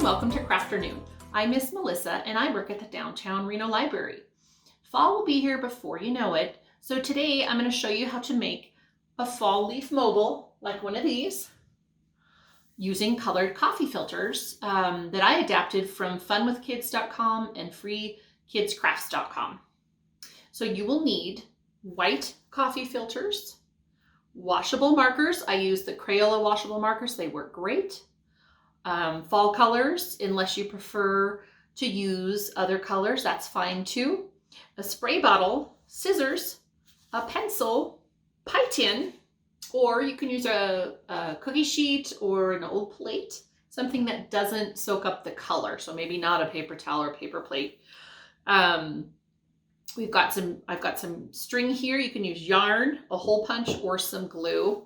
welcome to Crafternoon. I'm Miss Melissa and I work at the Downtown Reno Library. Fall will be here before you know it, so today I'm going to show you how to make a fall leaf mobile like one of these using colored coffee filters that I adapted from funwithkids.com and freekidscrafts.com. So you will need white coffee filters, washable markers. I use the Crayola washable markers. They work great. Fall colors, unless you prefer to use other colors, that's fine too. A spray bottle, scissors, a pencil, pie tin, or you can use a cookie sheet or an old plate, something that doesn't soak up the color. So maybe not a paper towel or paper plate. I've got some string here. You can use yarn, a hole punch, or some glue,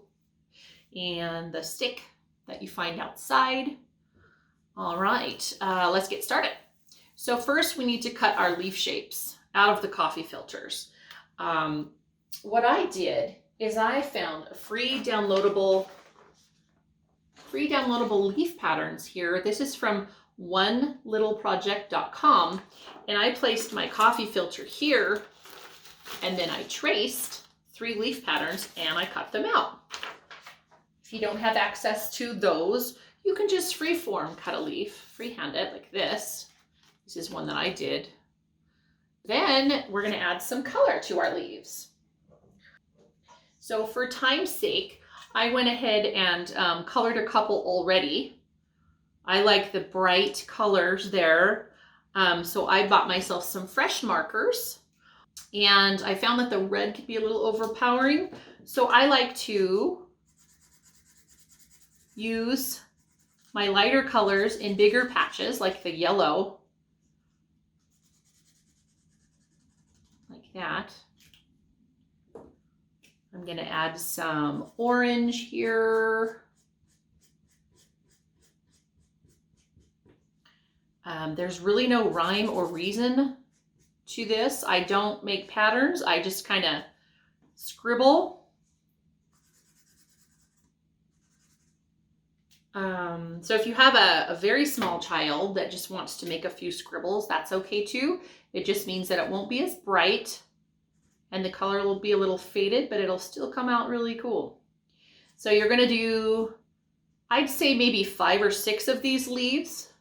and the stick that you find outside. All right, let's get started. So first we need to cut our leaf shapes out of the coffee filters. What I did is I found a free downloadable leaf patterns here. This is from onelittleproject.com, and I placed my coffee filter here, and then I traced 3 leaf patterns and I cut them out. If you don't have access to those, you can just freeform cut a leaf, freehand it like this. This is one that I did. Then we're going to add some color to our leaves. So for time's sake, I went ahead and colored a couple already. I like the bright colors there. So I bought myself some fresh markers, and I found that the red could be a little overpowering. So I like to use my lighter colors in bigger patches, like the yellow, like that. I'm going to add some orange here. There's really no rhyme or reason to this. I don't make patterns. I just kind of scribble. So if you have a very small child that just wants to make a few scribbles, that's okay too. It just means that it won't be as bright and the color will be a little faded, but it'll still come out really cool. So you're going to do, I'd say maybe 5 or 6 of these leaves.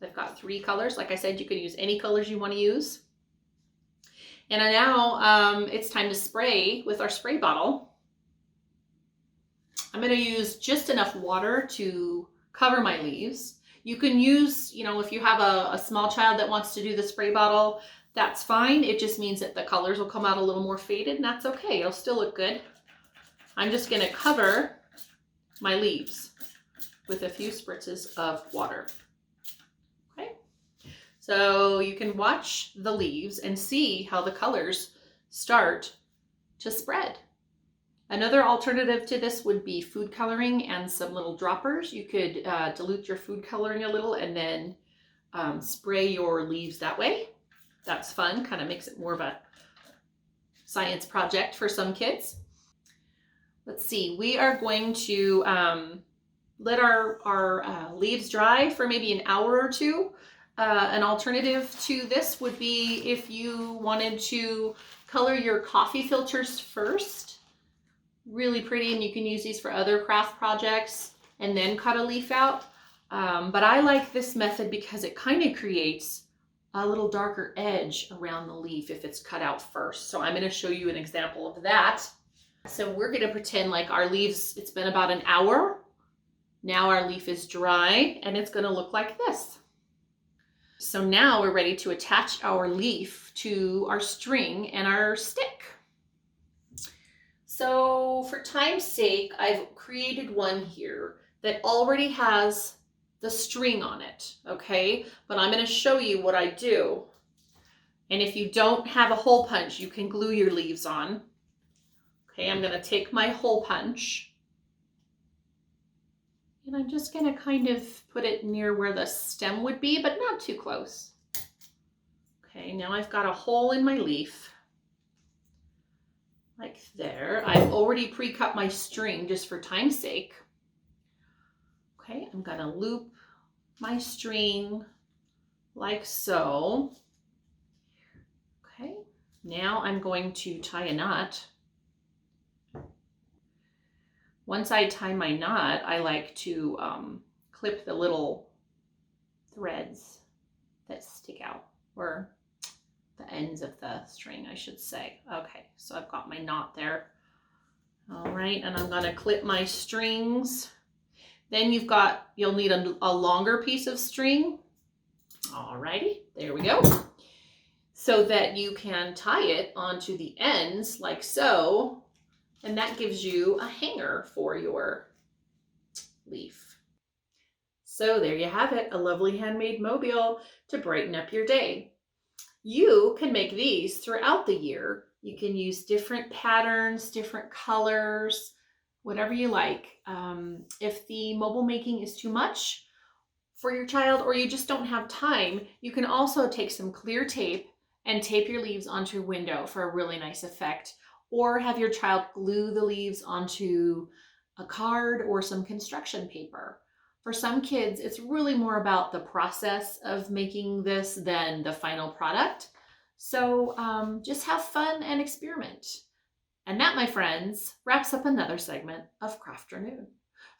I've got 3 colors. Like I said, you can use any colors you want to use. And now it's time to spray with our spray bottle. I'm going to use just enough water to cover my leaves. You can use, if you have a small child that wants to do the spray bottle, that's fine. It just means that the colors will come out a little more faded, and that's okay. It'll still look good. I'm just going to cover my leaves with a few spritzes of water. Okay, so you can watch the leaves and see how the colors start to spread. Another alternative to this would be food coloring and some little droppers. You could dilute your food coloring a little and then spray your leaves that way. That's fun, kind of makes it more of a science project for some kids. Let's see, we are going to let our leaves dry for maybe an hour or two. An alternative to this would be if you wanted to color your coffee filters first. Really pretty, and you can use these for other craft projects and then cut a leaf out. But I like this method because it kind of creates a little darker edge around the leaf if it's cut out first. So I'm going to show you an example of that. So we're going to pretend like our leaves, it's been about an hour. Now our leaf is dry and it's going to look like this. So now we're ready to attach our leaf to our string and our stick. So for time's sake, I've created one here that already has the string on it, okay? But I'm going to show you what I do. And if you don't have a hole punch, you can glue your leaves on. Okay, I'm going to take my hole punch, and I'm just going to kind of put it near where the stem would be, but not too close. Okay, now I've got a hole in my leaf. Like there. I've already pre-cut my string just for time's sake. Okay, I'm gonna loop my string like so. Okay, now I'm going to tie a knot. Once I tie my knot, I like to clip the little threads that stick out, or the ends of the string, I should say. Okay, so I've got my knot there. All right, and I'm gonna clip my strings. Then you'll need a longer piece of string. All righty, there we go. So that you can tie it onto the ends like so, and that gives you a hanger for your leaf. So there you have it, a lovely handmade mobile to brighten up your day. You can make these throughout the year. You can use different patterns, different colors, whatever you like. If the mobile making is too much for your child, or you just don't have time, you can also take some clear tape and tape your leaves onto your window for a really nice effect, or have your child glue the leaves onto a card or some construction paper. For some kids, it's really more about the process of making this than the final product. So just have fun and experiment. And that, my friends, wraps up another segment of Crafternoon.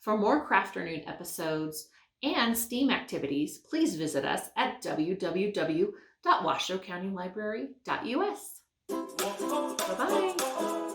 For more Crafternoon episodes and STEAM activities, please visit us at www.washocountyllibrary.us. Bye-bye.